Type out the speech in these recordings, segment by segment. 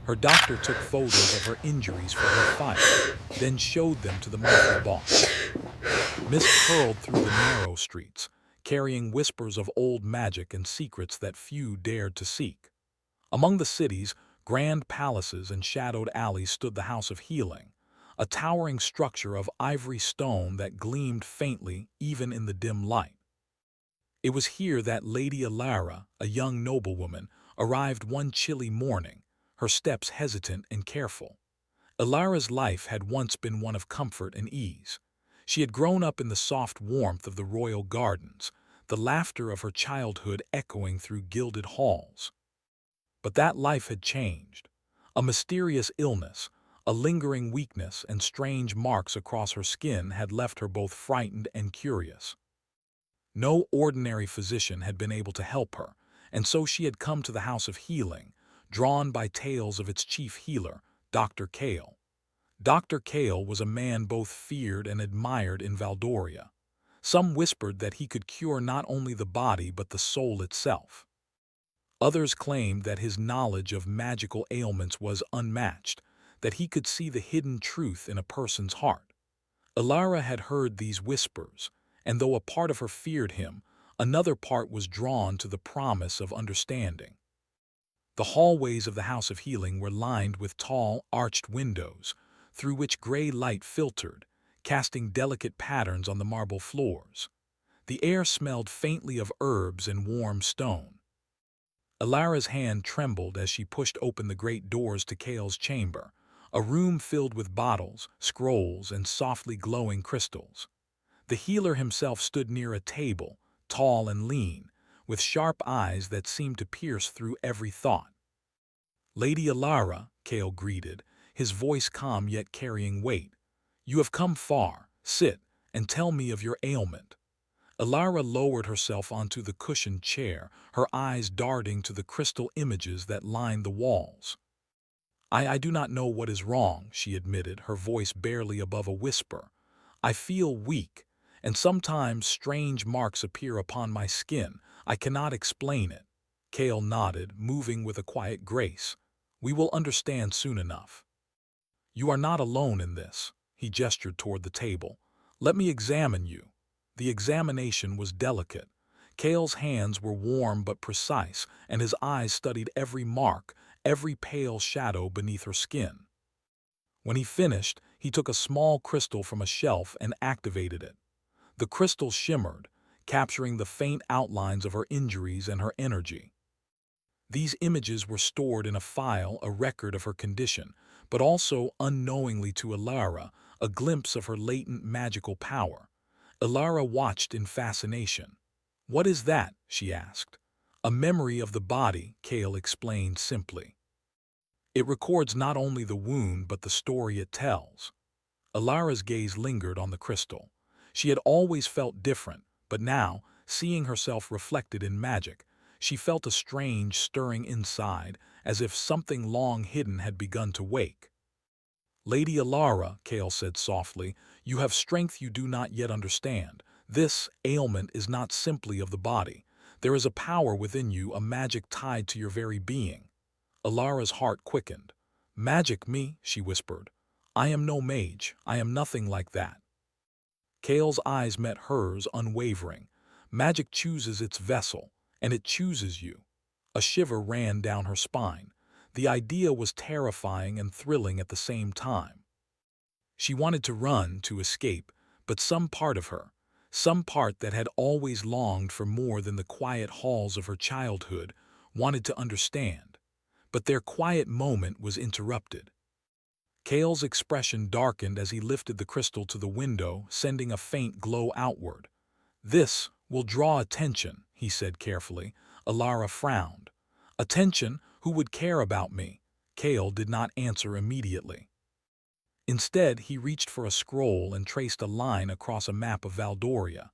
Her doctor took photos of her injuries for her file, then showed them to the Mafia boss. Mist curled through the narrow streets, carrying whispers of old magic and secrets that few dared to seek. Among the city's grand palaces and shadowed alleys stood the House of Healing, a towering structure of ivory stone that gleamed faintly even in the dim light. It was here that Lady Alara, a young noblewoman, arrived one chilly morning, her steps hesitant and careful. Alara's life had once been one of comfort and ease. She had grown up in the soft warmth of the royal gardens, the laughter of her childhood echoing through gilded halls. But that life had changed. A mysterious illness, a lingering weakness, and strange marks across her skin had left her both frightened and curious. No ordinary physician had been able to help her, and so she had come to the House of Healing, drawn by tales of its chief healer, Dr. Kale. Dr. Kale was a man both feared and admired in Valdoria. Some whispered that he could cure not only the body but the soul itself. Others claimed that his knowledge of magical ailments was unmatched, that he could see the hidden truth in a person's heart. Alara had heard these whispers, and though a part of her feared him, another part was drawn to the promise of understanding. The hallways of the House of Healing were lined with tall, arched windows, through which gray light filtered, casting delicate patterns on the marble floors. The air smelled faintly of herbs and warm stone. Alara's hand trembled as she pushed open the great doors to Kale's chamber, a room filled with bottles, scrolls, and softly glowing crystals. The healer himself stood near a table, tall and lean, with sharp eyes that seemed to pierce through every thought. "Lady Alara," Kale greeted, his voice calm yet carrying weight. "You have come far. Sit, and tell me of your ailment." Alara lowered herself onto the cushioned chair, her eyes darting to the crystal images that lined the walls. I do not know what is wrong," she admitted, her voice barely above a whisper. "I feel weak, and sometimes strange marks appear upon my skin. I cannot explain it." Kale nodded, moving with a quiet grace. "We will understand soon enough. You are not alone in this." He gestured toward the table. "Let me examine you." The examination was delicate. Kale's hands were warm but precise, and his eyes studied every mark, every pale shadow beneath her skin. When he finished, he took a small crystal from a shelf and activated it. The crystal shimmered, capturing the faint outlines of her injuries and her energy. These images were stored in a file, a record of her condition, but also, unknowingly to Alara, a glimpse of her latent magical power. Alara watched in fascination. "What is that?" she asked. "A memory of the body," Kale explained simply. "It records not only the wound but the story it tells." Alara's gaze lingered on the crystal. She had always felt different, but now, seeing herself reflected in magic, she felt a strange stirring inside, as if something long hidden had begun to wake. "Lady Alara," Kale said softly, "you have strength you do not yet understand. This ailment is not simply of the body. There is a power within you, a magic tied to your very being." Alara's heart quickened. "Magic me?" she whispered. "I am no mage. I am nothing like that." Kale's eyes met hers, unwavering. "Magic chooses its vessel, and it chooses you." A shiver ran down her spine. The idea was terrifying and thrilling at the same time. She wanted to run, to escape, but some part of her, some part that had always longed for more than the quiet halls of her childhood, wanted to understand. But their quiet moment was interrupted. Kale's expression darkened as he lifted the crystal to the window, sending a faint glow outward. "This will draw attention," he said carefully. Alara frowned. "Attention? Who would care about me?" Kale did not answer immediately. Instead, he reached for a scroll and traced a line across a map of Valdoria.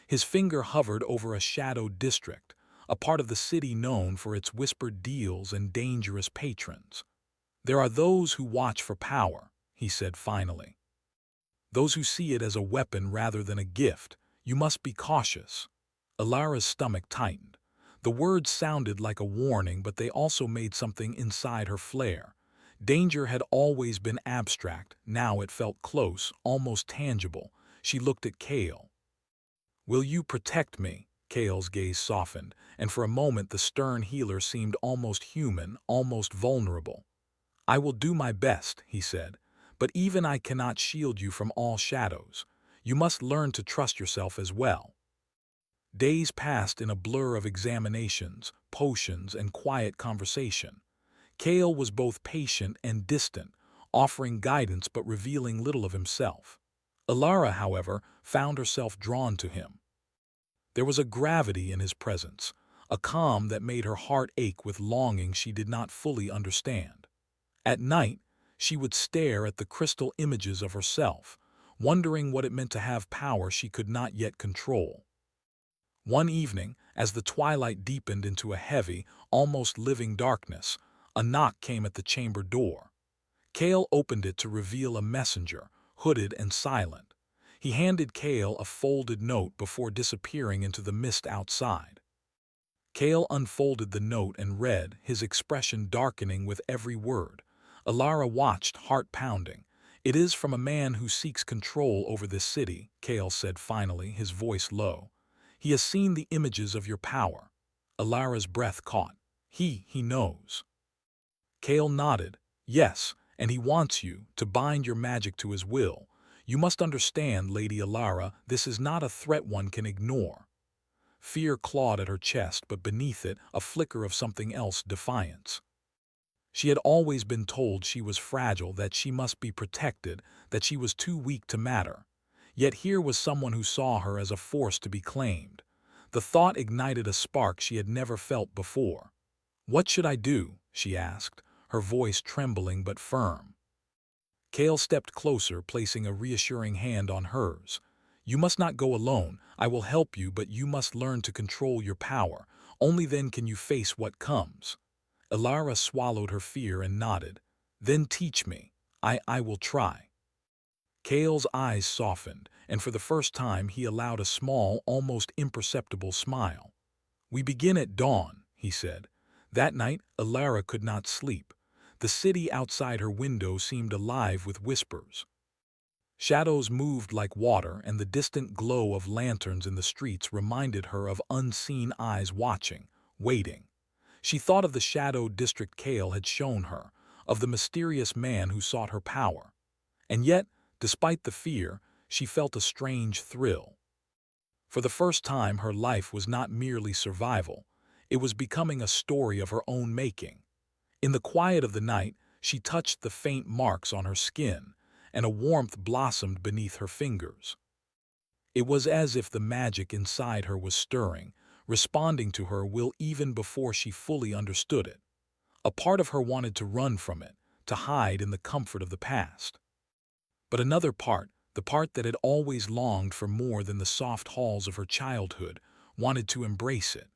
His finger hovered over a shadowed district, a part of the city known for its whispered deals and dangerous patrons. "There are those who watch for power," he said finally. "Those who see it as a weapon rather than a gift. You must be cautious." Alara's stomach tightened. The words sounded like a warning, but they also made something inside her flare. Danger had always been abstract, now it felt close, almost tangible. She looked at Kale. "Will you protect me?" Kale's gaze softened, and for a moment the stern healer seemed almost human, almost vulnerable. "I will do my best," he said, "but even I cannot shield you from all shadows. You must learn to trust yourself as well." Days passed in a blur of examinations, potions, and quiet conversation. Kale was both patient and distant, offering guidance but revealing little of himself. Alara, however, found herself drawn to him. There was a gravity in his presence, a calm that made her heart ache with longing she did not fully understand. At night, she would stare at the crystal images of herself, wondering what it meant to have power she could not yet control. One evening, as the twilight deepened into a heavy, almost living darkness, a knock came at the chamber door. Kale opened it to reveal a messenger, hooded and silent. He handed Kale a folded note before disappearing into the mist outside. Kale unfolded the note and read, his expression darkening with every word. Alara watched, heart pounding. "It is from a man who seeks control over this city," Kale said finally, his voice low. "He has seen the images of your power." Alara's breath caught. He knows." Kale nodded. "Yes, and he wants you to bind your magic to his will. You must understand, Lady Alara, this is not a threat one can ignore." Fear clawed at her chest, but beneath it, a flicker of something else, defiance. She had always been told she was fragile, that she must be protected, that she was too weak to matter. Yet here was someone who saw her as a force to be claimed. The thought ignited a spark she had never felt before. "What should I do?" she asked, her voice trembling but firm. Kale stepped closer, placing a reassuring hand on hers. "You must not go alone. I will help you, but you must learn to control your power. Only then can you face what comes." Alara swallowed her fear and nodded. "Then teach me. I will try." Kale's eyes softened, and for the first time he allowed a small, almost imperceptible smile. "We begin at dawn," he said. That night, Alara could not sleep. The city outside her window seemed alive with whispers. Shadows moved like water, and the distant glow of lanterns in the streets reminded her of unseen eyes watching, waiting. She thought of the shadowed district Kale had shown her, of the mysterious man who sought her power. And yet, despite the fear, she felt a strange thrill. For the first time, her life was not merely survival. It was becoming a story of her own making. In the quiet of the night, she touched the faint marks on her skin, and a warmth blossomed beneath her fingers. It was as if the magic inside her was stirring, responding to her will even before she fully understood it. A part of her wanted to run from it, to hide in the comfort of the past. But another part, the part that had always longed for more than the soft halls of her childhood, wanted to embrace it.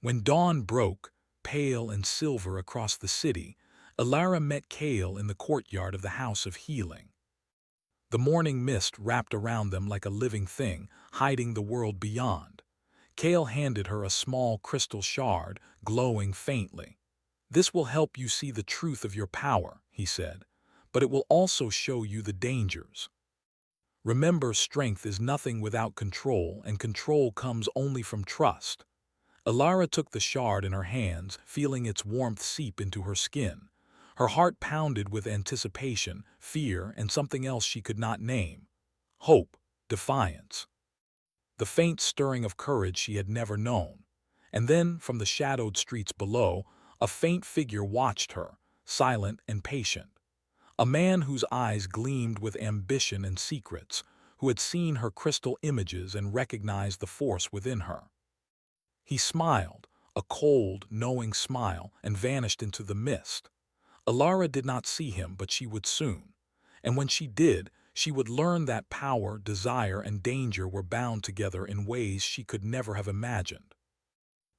When dawn broke, pale and silver across the city, Alara met Kale in the courtyard of the House of Healing. The morning mist wrapped around them like a living thing, hiding the world beyond. Kale handed her a small crystal shard, glowing faintly. "This will help you see the truth of your power," he said, "but it will also show you the dangers. Remember, strength is nothing without control, and control comes only from trust." Alara took the shard in her hands, feeling its warmth seep into her skin. Her heart pounded with anticipation, fear, and something else she could not name. Hope, defiance. The faint stirring of courage she had never known. And then, from the shadowed streets below, a faint figure watched her, silent and patient. A man whose eyes gleamed with ambition and secrets, who had seen her crystal images and recognized the force within her. He smiled, a cold, knowing smile, and vanished into the mist. Alara did not see him, but she would soon. And when she did, she would learn that power, desire, and danger were bound together in ways she could never have imagined.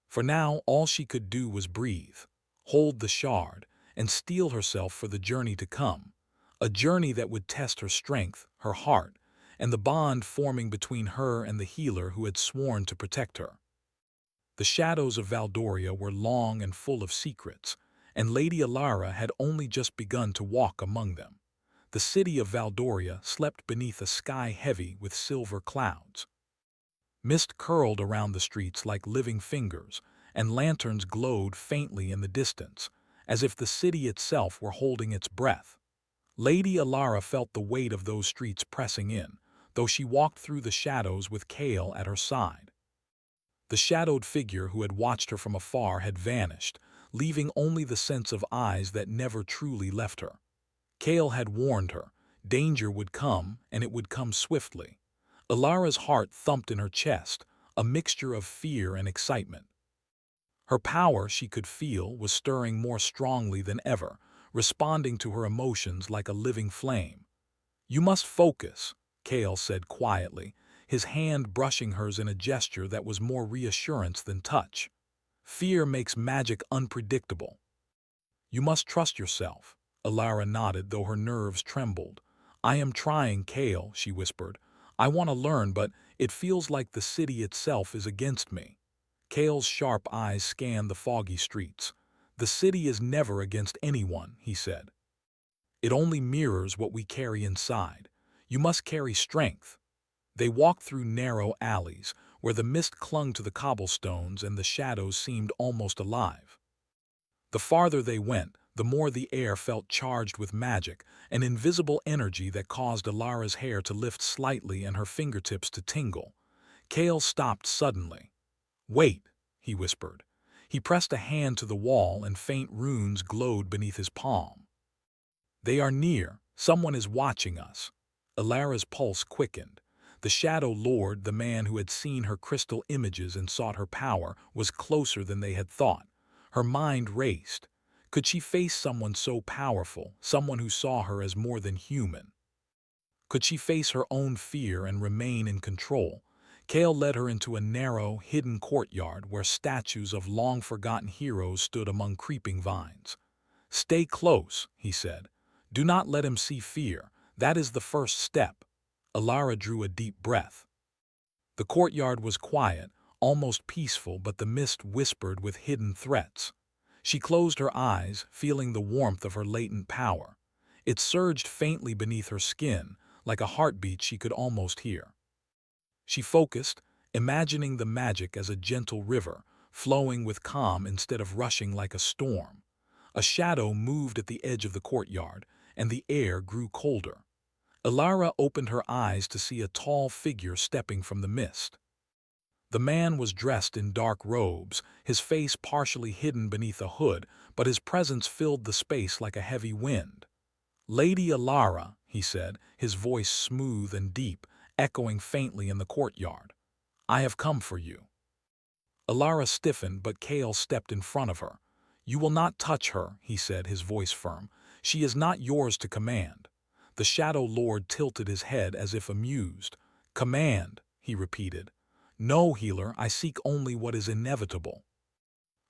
For now, all she could do was breathe, hold the shard, and steel herself for the journey to come, a journey that would test her strength, her heart, and the bond forming between her and the healer who had sworn to protect her. The shadows of Valdoria were long and full of secrets, and Lady Alara had only just begun to walk among them. The city of Valdoria slept beneath a sky heavy with silver clouds. Mist curled around the streets like living fingers, and lanterns glowed faintly in the distance, as if the city itself were holding its breath. Lady Alara felt the weight of those streets pressing in, though she walked through the shadows with Kale at her side. The shadowed figure who had watched her from afar had vanished, leaving only the sense of eyes that never truly left her. Kale had warned her. Danger would come, and it would come swiftly. Alara's heart thumped in her chest, a mixture of fear and excitement. Her power, she could feel, was stirring more strongly than ever, responding to her emotions like a living flame. "You must focus," Kale said quietly, his hand brushing hers in a gesture that was more reassurance than touch. "Fear makes magic unpredictable. You must trust yourself." Alara nodded, though her nerves trembled. "I am trying, Kale," she whispered. "I want to learn, but it feels like the city itself is against me." Kale's sharp eyes scanned the foggy streets. "The city is never against anyone," he said. "It only mirrors what we carry inside. You must carry strength." They walked through narrow alleys, where the mist clung to the cobblestones and the shadows seemed almost alive. The farther they went, the more the air felt charged with magic, an invisible energy that caused Alara's hair to lift slightly and her fingertips to tingle. Kale stopped suddenly. "Wait," he whispered. He pressed a hand to the wall and faint runes glowed beneath his palm. "They are near. Someone is watching us." Alara's pulse quickened. The Shadow Lord, the man who had seen her crystal images and sought her power, was closer than they had thought. Her mind raced. Could she face someone so powerful, someone who saw her as more than human? Could she face her own fear and remain in control? Kale led her into a narrow, hidden courtyard where statues of long-forgotten heroes stood among creeping vines. "Stay close," he said. "Do not let him see fear. That is the first step." Alara drew a deep breath. The courtyard was quiet, almost peaceful, but the mist whispered with hidden threats. She closed her eyes, feeling the warmth of her latent power. It surged faintly beneath her skin, like a heartbeat she could almost hear. She focused, imagining the magic as a gentle river, flowing with calm instead of rushing like a storm. A shadow moved at the edge of the courtyard, and the air grew colder. Alara opened her eyes to see a tall figure stepping from the mist. The man was dressed in dark robes, his face partially hidden beneath a hood, but his presence filled the space like a heavy wind. "Lady Alara," he said, his voice smooth and deep, echoing faintly in the courtyard. "I have come for you." Alara stiffened, but Kale stepped in front of her. "You will not touch her," he said, his voice firm. "She is not yours to command." The Shadow Lord tilted his head as if amused. "Command," he repeated. "No, healer, I seek only what is inevitable.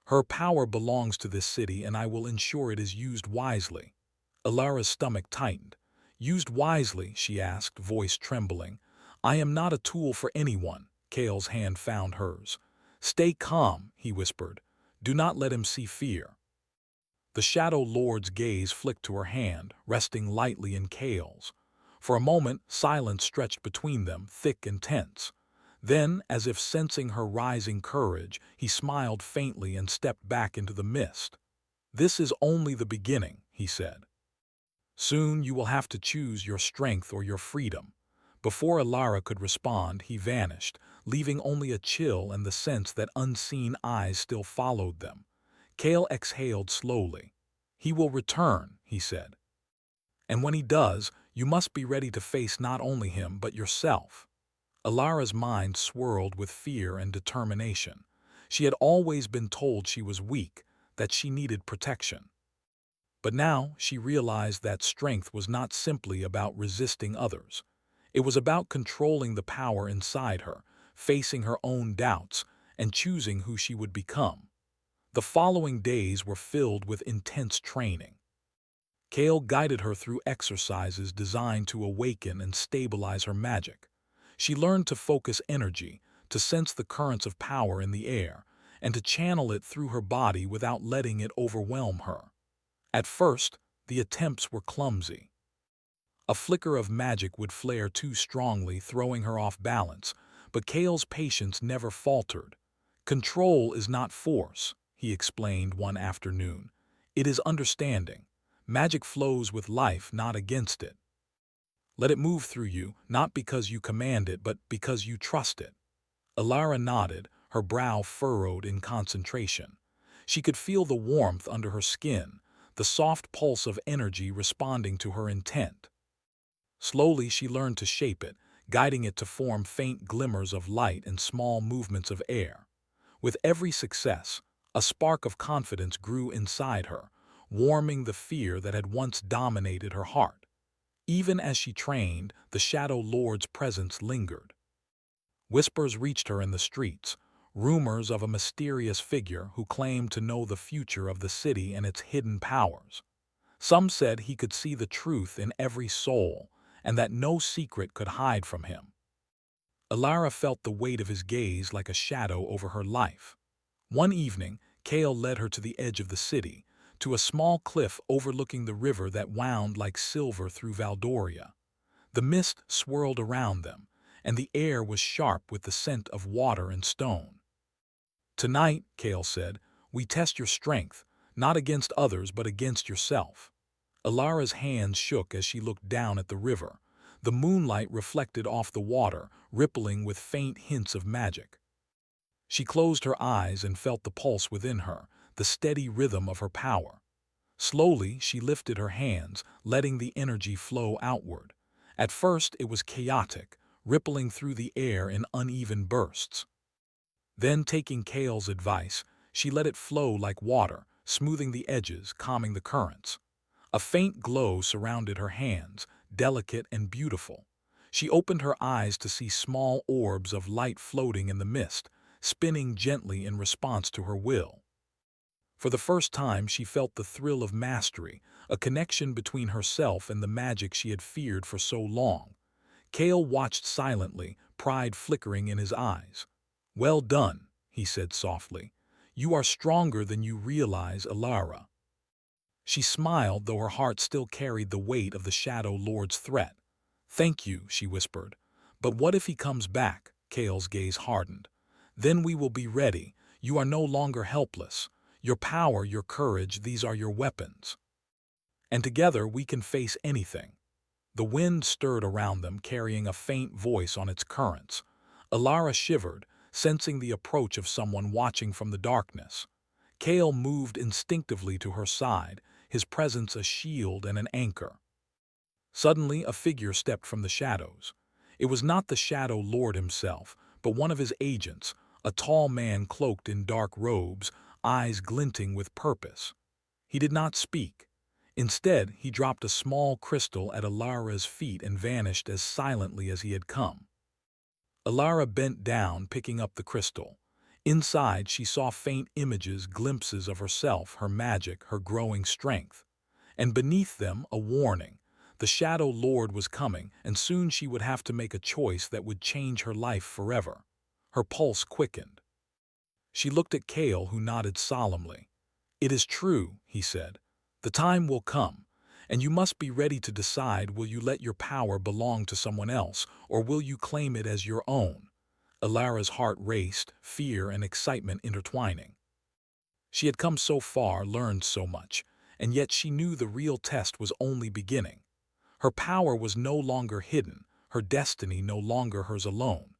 Her power belongs to this city, and I will ensure it is used wisely." Alara's stomach tightened. "Used wisely?" she asked, voice trembling. "I am not a tool for anyone." Kale's hand found hers. "Stay calm," he whispered. "Do not let him see fear." The Shadow Lord's gaze flicked to her hand, resting lightly in Kale's. For a moment, silence stretched between them, thick and tense. Then, as if sensing her rising courage, he smiled faintly and stepped back into the mist. "This is only the beginning," he said. "Soon you will have to choose your strength or your freedom." Before Alara could respond, he vanished, leaving only a chill and the sense that unseen eyes still followed them. Kale exhaled slowly. "He will return," he said. "And when he does, you must be ready to face not only him, but yourself." Alara's mind swirled with fear and determination. She had always been told she was weak, that she needed protection. But now she realized that strength was not simply about resisting others. It was about controlling the power inside her, facing her own doubts, and choosing who she would become. The following days were filled with intense training. Kale guided her through exercises designed to awaken and stabilize her magic. She learned to focus energy, to sense the currents of power in the air, and to channel it through her body without letting it overwhelm her. At first, the attempts were clumsy. A flicker of magic would flare too strongly, throwing her off balance, but Kale's patience never faltered. "Control is not force," he explained one afternoon. "It is understanding. Magic flows with life, not against it. Let it move through you, not because you command it, but because you trust it." Alara nodded, her brow furrowed in concentration. She could feel the warmth under her skin, the soft pulse of energy responding to her intent. Slowly she learned to shape it, guiding it to form faint glimmers of light and small movements of air. With every success, a spark of confidence grew inside her, warming the fear that had once dominated her heart. Even as she trained, the Shadow Lord's presence lingered. Whispers reached her in the streets, rumors of a mysterious figure who claimed to know the future of the city and its hidden powers. Some said he could see the truth in every soul, and that no secret could hide from him. Alara felt the weight of his gaze like a shadow over her life. One evening, Kale led her to the edge of the city, to a small cliff overlooking the river that wound like silver through Valdoria. The mist swirled around them, and the air was sharp with the scent of water and stone. "Tonight," Kale said, "we test your strength, not against others but against yourself." Alara's hands shook as she looked down at the river. The moonlight reflected off the water, rippling with faint hints of magic. She closed her eyes and felt the pulse within her, the steady rhythm of her power. Slowly, she lifted her hands, letting the energy flow outward. At first, it was chaotic, rippling through the air in uneven bursts. Then, taking Kale's advice, she let it flow like water, smoothing the edges, calming the currents. A faint glow surrounded her hands, delicate and beautiful. She opened her eyes to see small orbs of light floating in the mist, spinning gently in response to her will. For the first time, she felt the thrill of mastery, a connection between herself and the magic she had feared for so long. Kale watched silently, pride flickering in his eyes. "Well done," he said softly. "You are stronger than you realize, Alara." She smiled, though her heart still carried the weight of the Shadow Lord's threat. "Thank you," she whispered. "But what if he comes back?" Kale's gaze hardened. "Then we will be ready. You are no longer helpless. Your power, your courage, these are your weapons. And together we can face anything." The wind stirred around them, carrying a faint voice on its currents. Alara shivered, sensing the approach of someone watching from the darkness. Kale moved instinctively to her side, his presence a shield and an anchor. Suddenly, a figure stepped from the shadows. It was not the Shadow Lord himself, but one of his agents, a tall man cloaked in dark robes, eyes glinting with purpose. He did not speak. Instead, he dropped a small crystal at Alara's feet and vanished as silently as he had come. Alara bent down, picking up the crystal. Inside, she saw faint images, glimpses of herself, her magic, her growing strength. And beneath them, a warning. The Shadow Lord was coming, and soon she would have to make a choice that would change her life forever. Her pulse quickened. She looked at Kale, who nodded solemnly. "It is true," he said. "The time will come, and you must be ready to decide, will you let your power belong to someone else, or will you claim it as your own?" Alara's heart raced, fear and excitement intertwining. She had come so far, learned so much, and yet she knew the real test was only beginning. Her power was no longer hidden, her destiny no longer hers alone.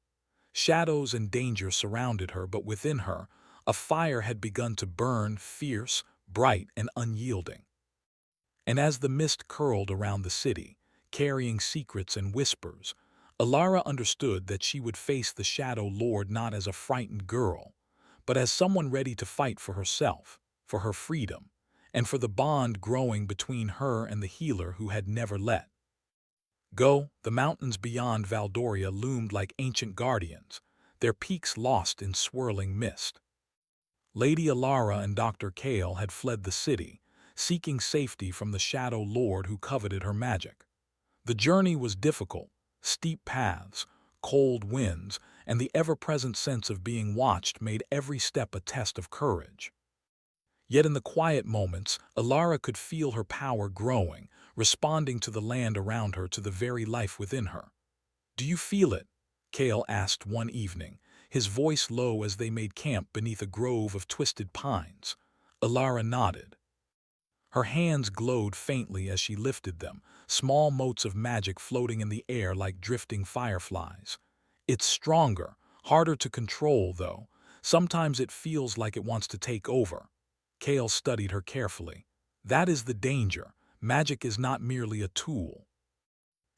Shadows and danger surrounded her, but within her, a fire had begun to burn, fierce, bright, and unyielding. And as the mist curled around the city, carrying secrets and whispers, Alara understood that she would face the Shadow Lord not as a frightened girl, but as someone ready to fight for herself, for her freedom, and for the bond growing between her and the healer who had never let go. The mountains beyond Valdoria loomed like ancient guardians, their peaks lost in swirling mist. Lady Alara and Dr. Kale had fled the city, seeking safety from the Shadow Lord who coveted her magic. The journey was difficult, steep paths, cold winds, and the ever-present sense of being watched made every step a test of courage. Yet in the quiet moments, Alara could feel her power growing, responding to the land around her, to the very life within her. "Do you feel it?" Kale asked one evening, his voice low as they made camp beneath a grove of twisted pines. Alara nodded. Her hands glowed faintly as she lifted them, small motes of magic floating in the air like drifting fireflies. "It's stronger, harder to control, though. Sometimes it feels like it wants to take over." Kale studied her carefully. "That is the danger. Magic is not merely a tool.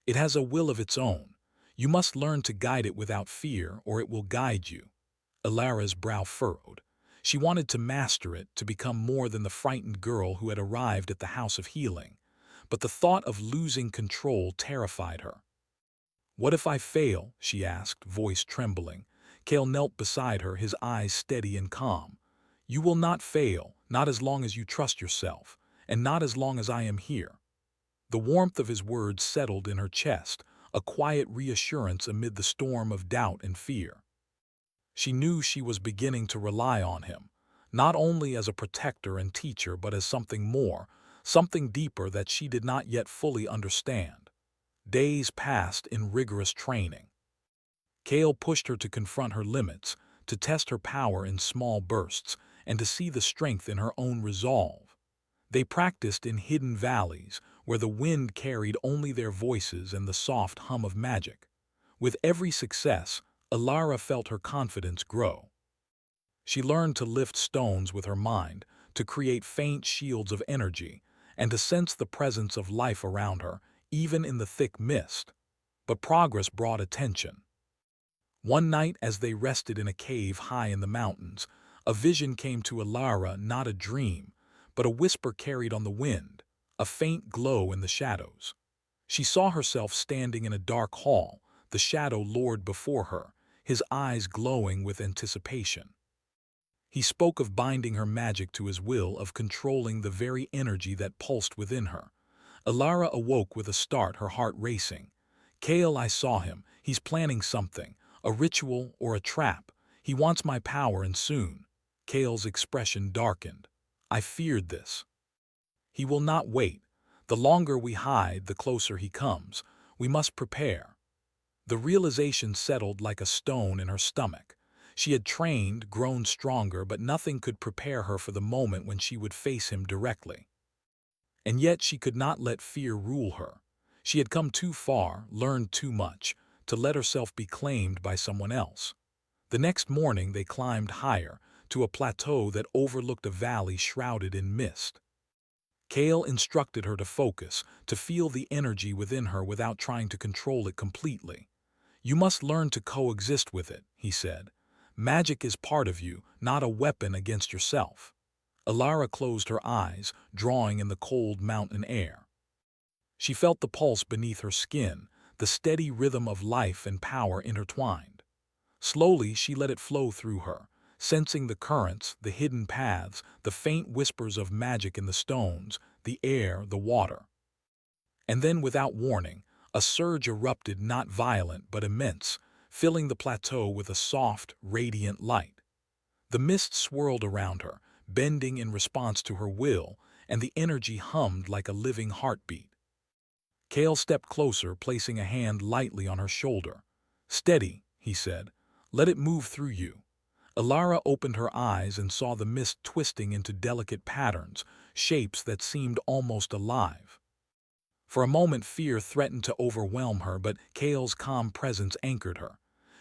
It has a will of its own. You must learn to guide it without fear, or it will guide you." Alara's brow furrowed. She wanted to master it, to become more than the frightened girl who had arrived at the House of Healing. But the thought of losing control terrified her. "What if I fail?" she asked, voice trembling. Kale knelt beside her, his eyes steady and calm. "You will not fail, not as long as you trust yourself, and not as long as I am here." The warmth of his words settled in her chest, a quiet reassurance amid the storm of doubt and fear. She knew she was beginning to rely on him, not only as a protector and teacher but as something more, something deeper that she did not yet fully understand. Days passed in rigorous training. Kale pushed her to confront her limits, to test her power in small bursts, and to see the strength in her own resolve. They practiced in hidden valleys, where the wind carried only their voices and the soft hum of magic. With every success, Alara felt her confidence grow. She learned to lift stones with her mind, to create faint shields of energy, and to sense the presence of life around her, even in the thick mist. But progress brought attention. One night, as they rested in a cave high in the mountains, a vision came to Alara, not a dream, but a whisper carried on the wind, a faint glow in the shadows. She saw herself standing in a dark hall, the Shadow Lord before her, his eyes glowing with anticipation. He spoke of binding her magic to his will, of controlling the very energy that pulsed within her. Alara awoke with a start, her heart racing. "Kale, I saw him. He's planning something, a ritual or a trap. He wants my power, and soon." Kale's expression darkened. "I feared this. He will not wait. The longer we hide, the closer he comes. We must prepare." The realization settled like a stone in her stomach. She had trained, grown stronger, but nothing could prepare her for the moment when she would face him directly. And yet she could not let fear rule her. She had come too far, learned too much, to let herself be claimed by someone else. The next morning they climbed higher, to a plateau that overlooked a valley shrouded in mist. Kale instructed her to focus, to feel the energy within her without trying to control it completely. "You must learn to coexist with it," he said. "Magic is part of you, not a weapon against yourself." Alara closed her eyes, drawing in the cold mountain air. She felt the pulse beneath her skin, the steady rhythm of life and power intertwined. Slowly she let it flow through her, sensing the currents, the hidden paths, the faint whispers of magic in the stones, the air, the water. And then, without warning, a surge erupted, not violent but immense, filling the plateau with a soft, radiant light. The mist swirled around her, bending in response to her will, and the energy hummed like a living heartbeat. Kale stepped closer, placing a hand lightly on her shoulder. "Steady," he said. "Let it move through you." Alara opened her eyes and saw the mist twisting into delicate patterns, shapes that seemed almost alive. For a moment fear threatened to overwhelm her, but Kale's calm presence anchored her.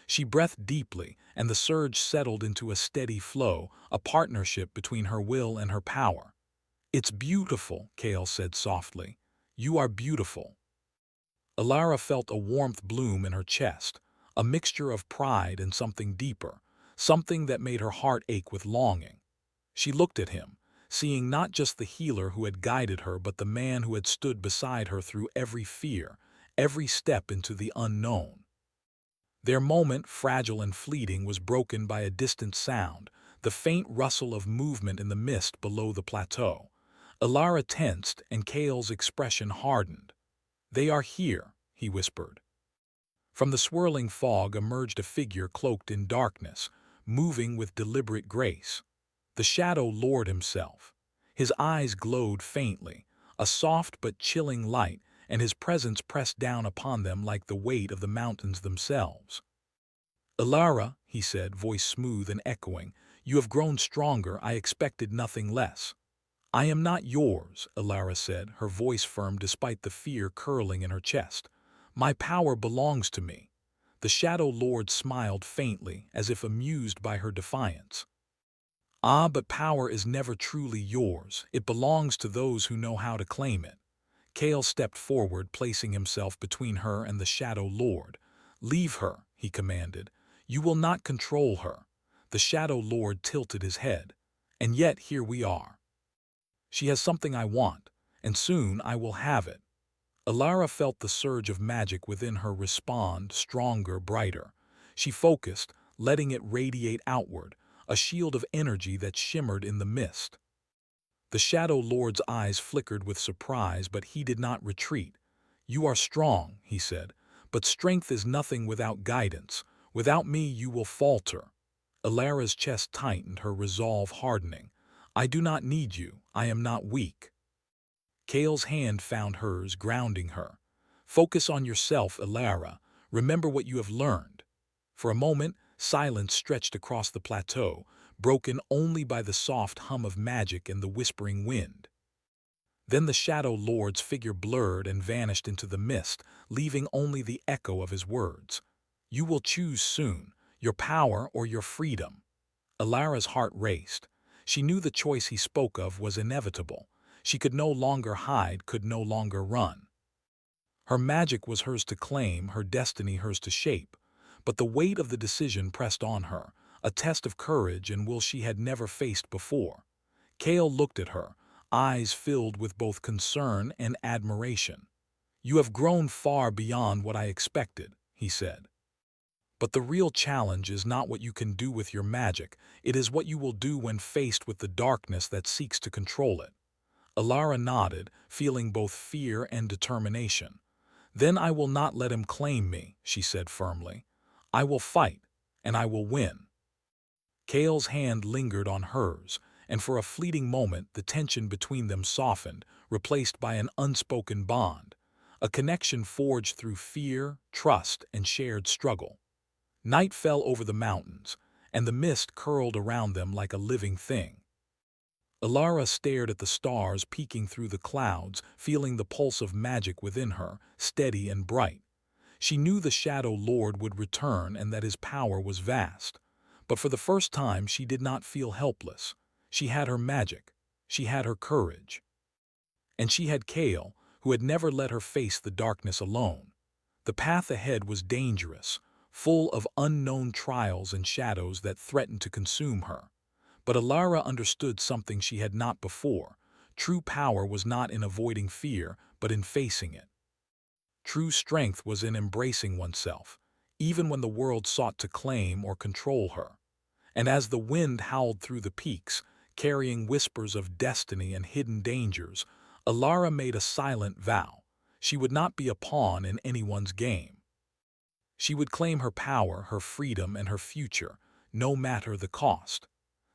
She breathed deeply, and the surge settled into a steady flow, a partnership between her will and her power. "It's beautiful," Kale said softly. "You are beautiful." Alara felt a warmth bloom in her chest, a mixture of pride and something deeper, something that made her heart ache with longing. She looked at him, seeing not just the healer who had guided her but the man who had stood beside her through every fear, every step into the unknown. Their moment, fragile and fleeting, was broken by a distant sound, the faint rustle of movement in the mist below the plateau. Alara tensed, and Kale's expression hardened. "They are here," he whispered. From the swirling fog emerged a figure cloaked in darkness, moving with deliberate grace. The Shadow Lord himself. His eyes glowed faintly, a soft but chilling light, and his presence pressed down upon them like the weight of the mountains themselves. "Ilara," he said, voice smooth and echoing, "you have grown stronger. I expected nothing less." "I am not yours," Ilara said, her voice firm despite the fear curling in her chest. "My power belongs to me." The Shadow Lord smiled faintly, as if amused by her defiance. "Ah, but power is never truly yours. It belongs to those who know how to claim it." Kale stepped forward, placing himself between her and the Shadow Lord. "Leave her," he commanded. "You will not control her." The Shadow Lord tilted his head. "And yet here we are. She has something I want, and soon I will have it." Ilara felt the surge of magic within her respond, stronger, brighter. She focused, letting it radiate outward, a shield of energy that shimmered in the mist. The Shadow Lord's eyes flickered with surprise, but he did not retreat. "You are strong," he said, "but strength is nothing without guidance. Without me you will falter." Ilara's chest tightened, her resolve hardening. "I do not need you. I am not weak." Kale's hand found hers, grounding her. "Focus on yourself, Ilara. Remember what you have learned." For a moment, silence stretched across the plateau, broken only by the soft hum of magic and the whispering wind. Then the Shadow Lord's figure blurred and vanished into the mist, leaving only the echo of his words. "You will choose soon, your power or your freedom." Ilara's heart raced. She knew the choice he spoke of was inevitable. She could no longer hide, could no longer run. Her magic was hers to claim, her destiny hers to shape. But the weight of the decision pressed on her, a test of courage and will she had never faced before. Kale looked at her, eyes filled with both concern and admiration. "You have grown far beyond what I expected," he said. "But the real challenge is not what you can do with your magic, it is what you will do when faced with the darkness that seeks to control it." Ilara nodded, feeling both fear and determination. "Then I will not let him claim me," she said firmly. "I will fight, and I will win." Kale's hand lingered on hers, and for a fleeting moment the tension between them softened, replaced by an unspoken bond, a connection forged through fear, trust, and shared struggle. Night fell over the mountains, and the mist curled around them like a living thing. Ilara stared at the stars peeking through the clouds, feeling the pulse of magic within her, steady and bright. She knew the Shadow Lord would return and that his power was vast. But for the first time she did not feel helpless. She had her magic. She had her courage. And she had Kale, who had never let her face the darkness alone. The path ahead was dangerous, full of unknown trials and shadows that threatened to consume her. But Ilara understood something she had not before. True power was not in avoiding fear, but in facing it. True strength was in embracing oneself, even when the world sought to claim or control her. And as the wind howled through the peaks, carrying whispers of destiny and hidden dangers, Ilara made a silent vow. She would not be a pawn in anyone's game. She would claim her power, her freedom, and her future, no matter the cost.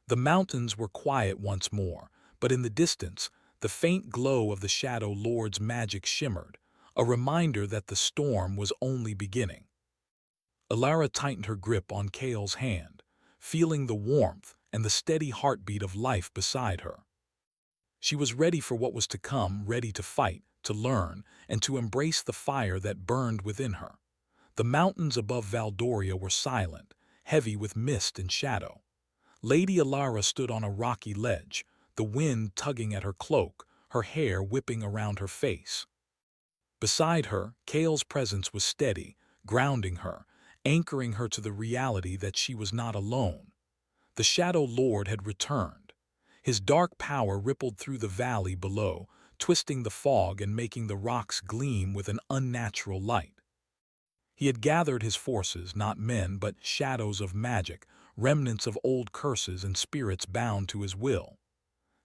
The mountains were quiet once more, but in the distance, the faint glow of the Shadow Lord's magic shimmered, a reminder that the storm was only beginning. Ilara tightened her grip on Kale's hand, feeling the warmth and the steady heartbeat of life beside her. She was ready for what was to come, ready to fight, to learn, and to embrace the fire that burned within her. The mountains above Valdoria were silent, heavy with mist and shadow. Lady Ilara stood on a rocky ledge, the wind tugging at her cloak, her hair whipping around her face. Beside her, Kale's presence was steady, grounding her, anchoring her to the reality that she was not alone. The Shadow Lord had returned. His dark power rippled through the valley below, twisting the fog and making the rocks gleam with an unnatural light. He had gathered his forces, not men, but shadows of magic, remnants of old curses and spirits bound to his will.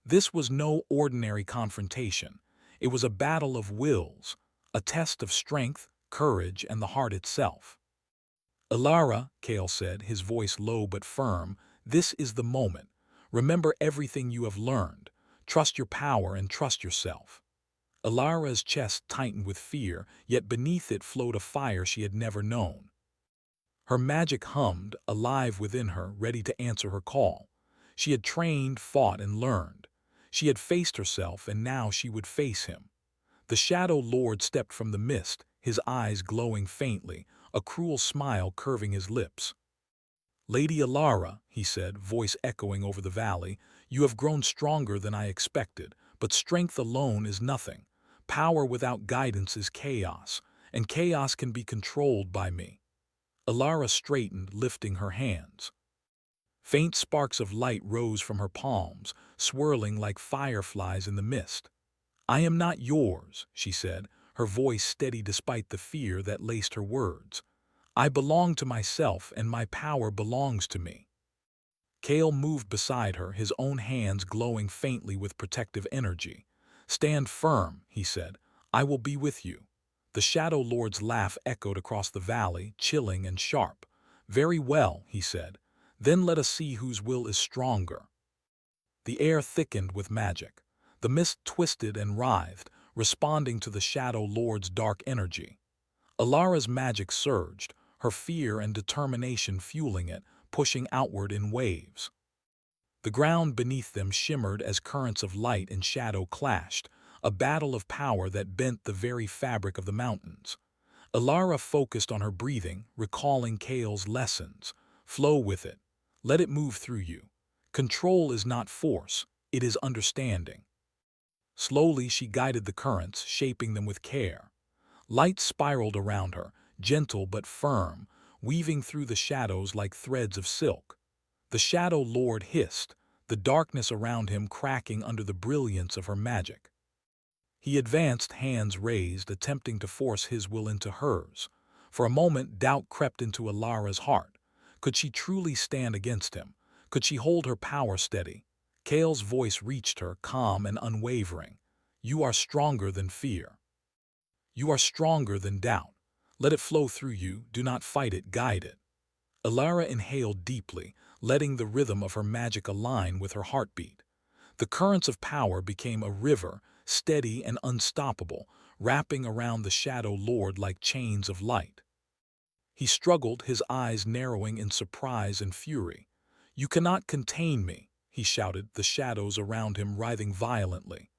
This was no ordinary confrontation. It was a battle of wills, a test of strength, courage, and the heart itself. "Ilara," Kale said, his voice low but firm, "this is the moment. Remember everything you have learned. Trust your power and trust yourself. Alara's chest tightened with fear, yet beneath it flowed a fire she had never known. Her magic hummed, alive within her, ready to answer her call. She had trained, fought, and learned. She had faced herself, and now she would face him. The Shadow Lord stepped from the mist, his eyes glowing faintly, a cruel smile curving his lips. "Lady Alara," he said, voice echoing over the valley, "you have grown stronger than I expected, but strength alone is nothing. Power without guidance is chaos, and chaos can be controlled by me." Alara straightened, lifting her hands. Faint sparks of light rose from her palms, swirling like fireflies in the mist. "I am not yours," she said, her voice steady despite the fear that laced her words. "I belong to myself, and my power belongs to me." Kale moved beside her, his own hands glowing faintly with protective energy. "Stand firm," he said. "I will be with you." The Shadow Lord's laugh echoed across the valley, chilling and sharp. "Very well," he said. "Then let us see whose will is stronger." The air thickened with magic. The mist twisted and writhed, responding to the Shadow Lord's dark energy. Alara's magic surged, her fear and determination fueling it, pushing outward in waves. The ground beneath them shimmered as currents of light and shadow clashed, a battle of power that bent the very fabric of the mountains. Alara focused on her breathing, recalling Kale's lessons. "Flow with it. Let it move through you. Control is not force, it is understanding." Slowly she guided the currents, shaping them with care. Light spiraled around her, gentle but firm, weaving through the shadows like threads of silk. The Shadow Lord hissed, the darkness around him cracking under the brilliance of her magic. He advanced, hands raised, attempting to force his will into hers. For a moment, doubt crept into Alara's heart. Could she truly stand against him? Could she hold her power steady? Kale's voice reached her, calm and unwavering. "You are stronger than fear. You are stronger than doubt. Let it flow through you, do not fight it, guide it." Alara inhaled deeply, letting the rhythm of her magic align with her heartbeat. The currents of power became a river, steady and unstoppable, wrapping around the Shadow Lord like chains of light. He struggled, his eyes narrowing in surprise and fury. "You cannot contain me," he shouted, the shadows around him writhing violently.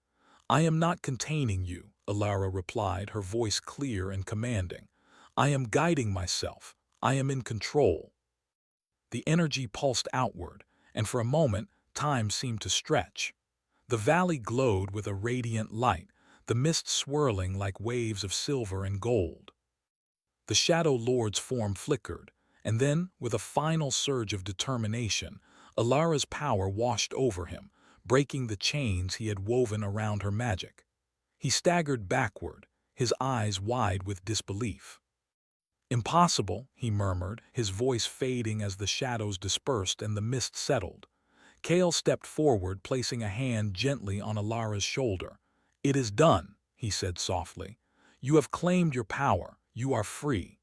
"I am not containing you," Alara replied, her voice clear and commanding. "I am guiding myself. I am in control." The energy pulsed outward, and for a moment, time seemed to stretch. The valley glowed with a radiant light, the mist swirling like waves of silver and gold. The Shadow Lord's form flickered, and then, with a final surge of determination, Alara's power washed over him, breaking the chains he had woven around her magic. He staggered backward, his eyes wide with disbelief. "Impossible," he murmured, his voice fading as the shadows dispersed and the mist settled. Kale stepped forward, placing a hand gently on Alara's shoulder. "It is done," he said softly. "You have claimed your power. You are free."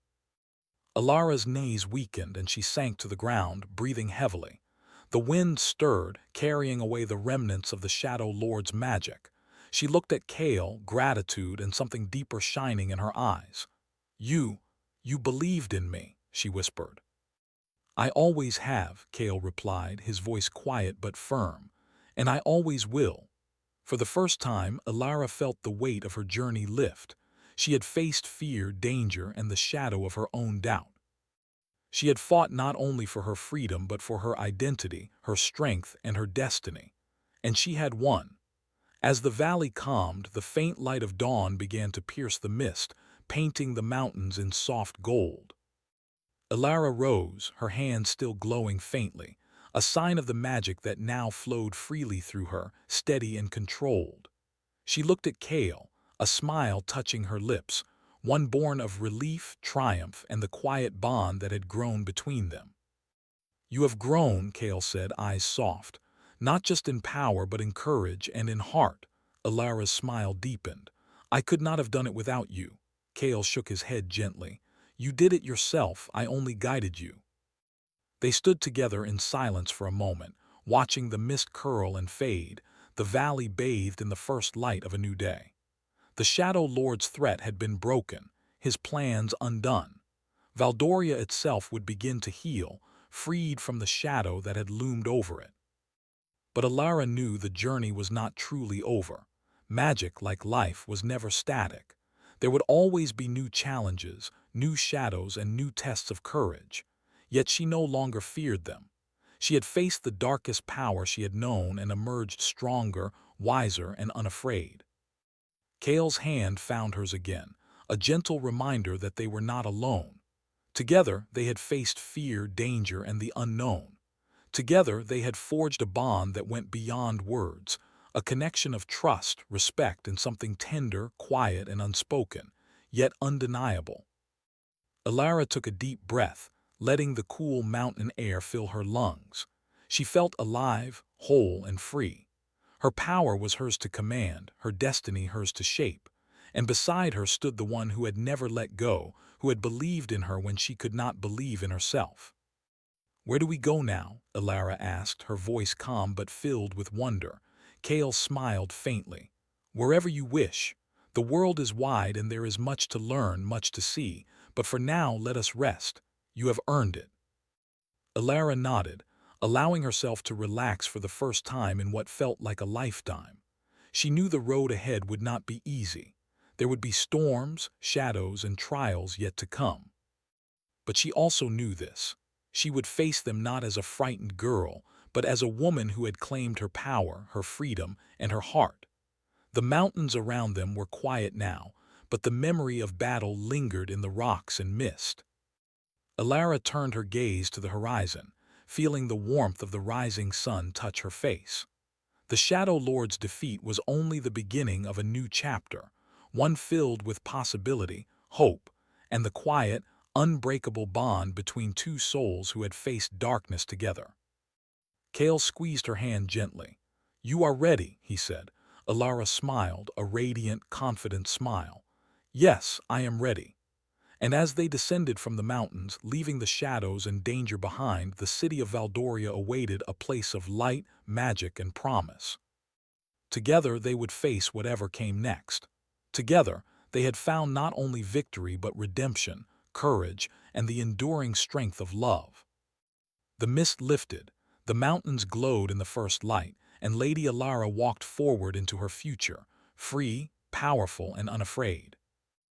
Alara's knees weakened and she sank to the ground, breathing heavily. The wind stirred, carrying away the remnants of the Shadow Lord's magic. She looked at Kale, gratitude and something deeper shining in her eyes. You believed in me," she whispered. "I always have," Kale replied, his voice quiet but firm. "And I always will." For the first time, Alara felt the weight of her journey lift. She had faced fear, danger, and the shadow of her own doubt. She had fought not only for her freedom but for her identity, her strength, and her destiny. And she had won. As the valley calmed, the faint light of dawn began to pierce the mist, painting the mountains in soft gold. Alara rose, her hands still glowing faintly, a sign of the magic that now flowed freely through her, steady and controlled. She looked at Kale, a smile touching her lips, one born of relief, triumph, and the quiet bond that had grown between them. "You have grown," Kale said, eyes soft, "not just in power but in courage and in heart." Alara's smile deepened. "I could not have done it without you." Kale shook his head gently. "You did it yourself, I only guided you." They stood together in silence for a moment, watching the mist curl and fade, the valley bathed in the first light of a new day. The Shadow Lord's threat had been broken, his plans undone. Valdoria itself would begin to heal, freed from the shadow that had loomed over it. But Alara knew the journey was not truly over. Magic, like life, was never static. There would always be new challenges, new shadows, and new tests of courage. Yet she no longer feared them. She had faced the darkest power she had known and emerged stronger, wiser, and unafraid. Kale's hand found hers again, a gentle reminder that they were not alone. Together, they had faced fear, danger, and the unknown. Together, they had forged a bond that went beyond words, a connection of trust, respect, and something tender, quiet, and unspoken, yet undeniable. Alara took a deep breath, letting the cool mountain air fill her lungs. She felt alive, whole, and free. Her power was hers to command, her destiny hers to shape. And beside her stood the one who had never let go, who had believed in her when she could not believe in herself. "Where do we go now?" Alara asked, her voice calm but filled with wonder. Kale smiled faintly. "Wherever you wish. The world is wide and there is much to learn, much to see, but for now let us rest. You have earned it." Alara nodded, allowing herself to relax for the first time in what felt like a lifetime. She knew the road ahead would not be easy. There would be storms, shadows, and trials yet to come. But she also knew this. She would face them not as a frightened girl, but as a woman who had claimed her power, her freedom, and her heart. The mountains around them were quiet now, but the memory of battle lingered in the rocks and mist. Alara turned her gaze to the horizon, feeling the warmth of the rising sun touch her face. The Shadow Lord's defeat was only the beginning of a new chapter, one filled with possibility, hope, and the quiet, unbreakable bond between two souls who had faced darkness together. Kale squeezed her hand gently. "You are ready," he said. Alara smiled, a radiant, confident smile. "Yes, I am ready." And as they descended from the mountains, leaving the shadows and danger behind, the city of Valdoria awaited a place of light, magic, and promise. Together they would face whatever came next. Together, they had found not only victory but redemption, courage, and the enduring strength of love. The mist lifted, the mountains glowed in the first light, and Lady Alara walked forward into her future, free, powerful, and unafraid.